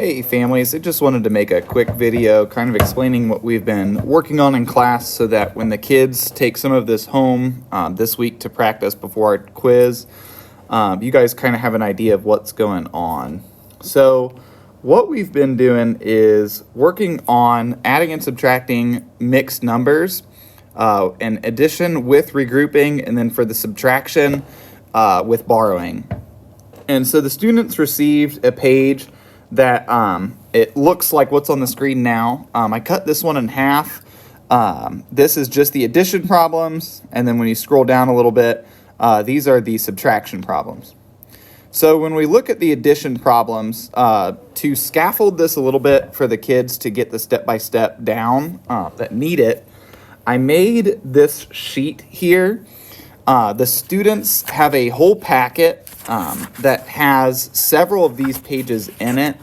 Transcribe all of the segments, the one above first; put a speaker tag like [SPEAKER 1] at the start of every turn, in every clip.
[SPEAKER 1] Hey families, I just wanted to make a quick video kind of explaining what we've been working on in class so that when the kids take some of this home this week to practice before our quiz, you guys kind of have an idea of what's going on. So what we've been doing is working on adding and subtracting mixed numbers, and addition with regrouping, and then for the subtraction with borrowing. And so the students received a page that it looks like what's on the screen now. I cut this one in half. This is just the addition problems, and then when you scroll down a little bit, these are the subtraction problems. So when we look at the addition problems, to scaffold this a little bit for the kids to get the step-by-step down that need it, I made this sheet here. The students have a whole packet that has several of these pages in it,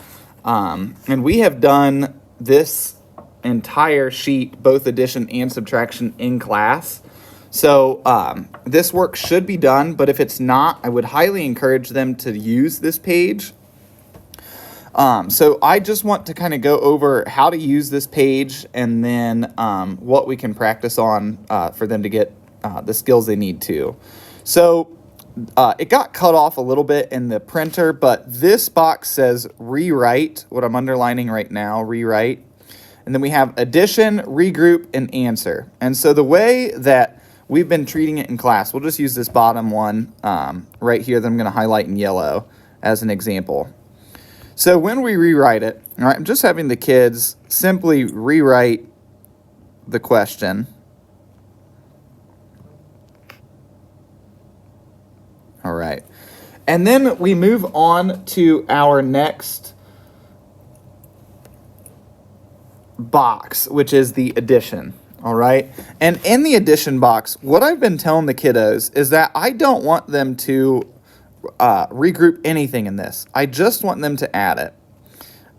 [SPEAKER 1] and we have done this entire sheet, both addition and subtraction, in class. So this work should be done, but if it's not, I would highly encourage them to use this page. So I just want to kind of go over how to use this page and then what we can practice on for them to get the skills they need to. So it got cut off a little bit in the printer, but this box says rewrite, what I'm underlining right now, rewrite. And then we have addition, regroup, and answer. And so the way that we've been treating it in class, we'll just use this bottom one right here that I'm going to highlight in yellow as an example. So when we rewrite it, all right, I'm just having the kids simply rewrite the question. All right. And then we move on to our next box, which is the addition. All right. And in the addition box, what I've been telling the kiddos is that I don't want them to regroup anything in this. I just want them to add it.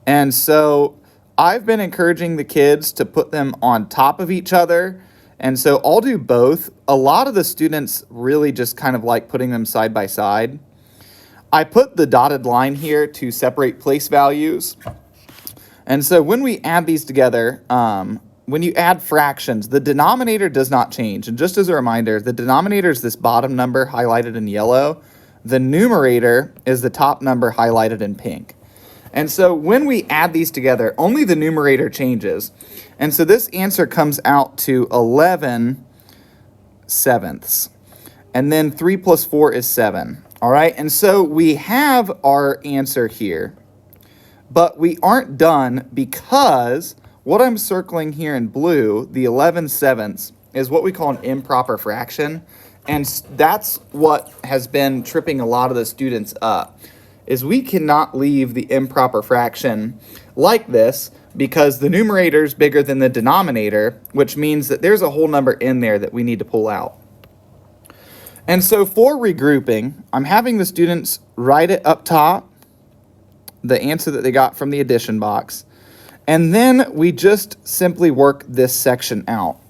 [SPEAKER 1] And so I've been encouraging the kids to put them on top of each other. And so I'll do both. A lot of the students really just kind of like putting them side by side. I put the dotted line here to separate place values. And so when we add these together, when you add fractions, the denominator does not change. And just as a reminder, the denominator is this bottom number highlighted in yellow. The numerator is the top number highlighted in pink. And so when we add these together, only the numerator changes. And so this answer comes out to 11 sevenths. And then 3 plus 4 is 7. All right, and so we have our answer here. But we aren't done because what I'm circling here in blue, the 11 sevenths, is what we call an improper fraction. And that's what has been tripping a lot of the students up, is we cannot leave the improper fraction like this because the numerator is bigger than the denominator, which means that there's a whole number in there that we need to pull out. And so for regrouping, I'm having the students write it up top, the answer that they got from the addition box, and then we just simply work this section out.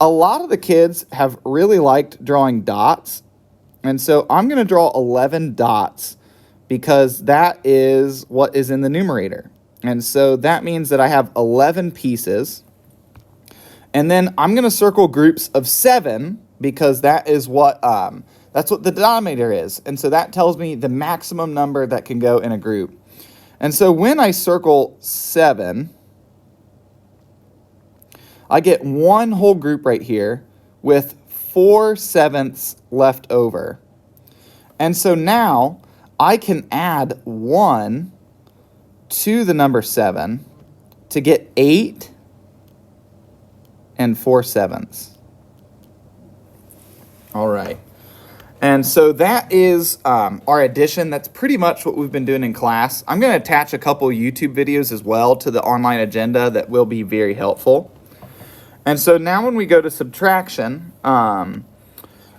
[SPEAKER 1] A lot of the kids have really liked drawing dots, and so I'm going to draw 11 dots because that is what is in the numerator. And so that means that I have 11 pieces. And then I'm going to circle groups of 7 because that is what that's what the denominator is. And so that tells me the maximum number that can go in a group. And so when I circle 7, I get one whole group right here with 4 sevenths left over. And so now I can add 1 to the number 7 to get 8 and 4 sevenths. All right. And so that is our addition. That's pretty much what we've been doing in class. I'm going to attach a couple YouTube videos as well to the online agenda that will be very helpful. And so now when we go to subtraction,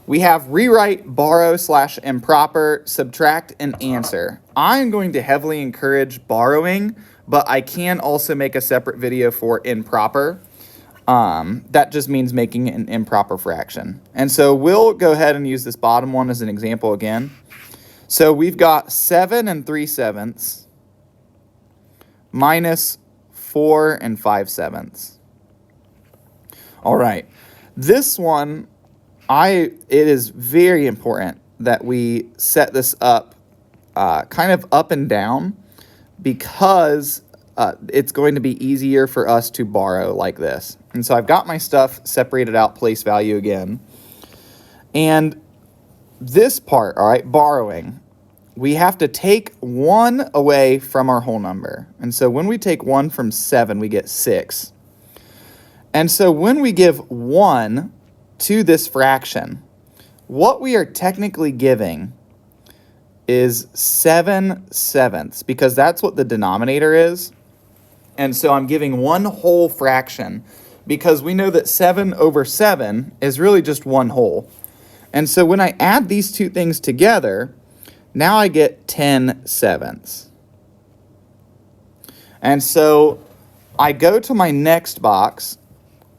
[SPEAKER 1] we have rewrite, borrow / improper, subtract, and answer. I'm going to heavily encourage borrowing, but I can also make a separate video for improper. That just means making an improper fraction. And so we'll go ahead and use this bottom one as an example again. So we've got 7 3 sevenths minus 4 and 5/7. All right, this one, it is very important that we set this up kind of up and down, because it's going to be easier for us to borrow like this. And so I've got my stuff separated out, place value again. And this part, all right, borrowing, we have to take 1 away from our whole number. And so when we take 1 from 7, we get 6. And so when we give 1 to this fraction, what we are technically giving is 7/7, because that's what the denominator is. And so I'm giving 1 whole fraction, because we know that 7/7 is really just 1 whole. And so when I add these two things together, now I get 10/7. And so I go to my next box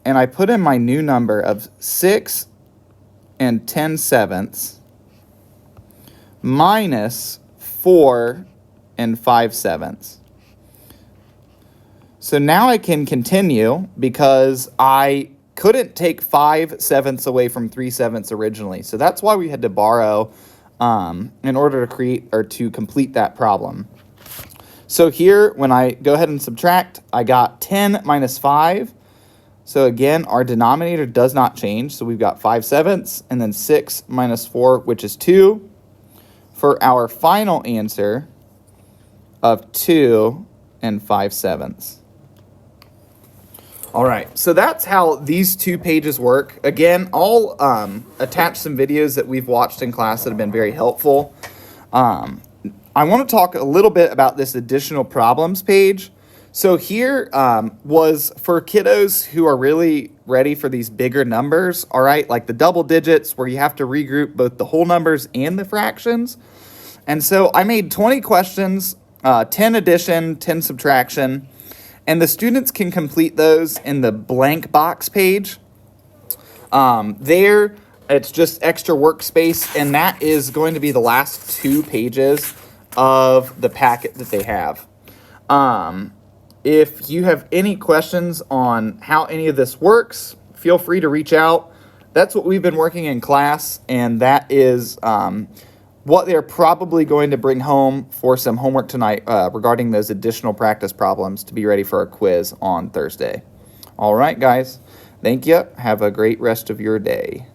[SPEAKER 1] and I put in my new number of 6 and 10/7 minus 4 and 5/7. So now I can continue, because I couldn't take 5/7 away from 3/7 originally. So that's why we had to borrow in order to create or to complete that problem. So here, when I go ahead and subtract, I got 10 minus 5. So again, our denominator does not change. So we've got 5/7 and then 6 minus 4, which is 2, for our final answer of 2 and 5/7. All right, so that's how these 2 pages work. Again, I'll attach some videos that we've watched in class that have been very helpful. I want to talk a little bit about this additional problems page. So here was for kiddos who are really ready for these bigger numbers, all right, like the double digits where you have to regroup both the whole numbers and the fractions. And so I made 20 questions, 10 addition, 10 subtraction. And the students can complete those in the blank box page. There, it's just extra workspace, and that is going to be the last 2 pages of the packet that they have. If you have any questions on how any of this works, feel free to reach out. That's what we've been working in class, and that is what they're probably going to bring home for some homework tonight regarding those additional practice problems to be ready for a quiz on Thursday. All right, guys. Thank you. Have a great rest of your day.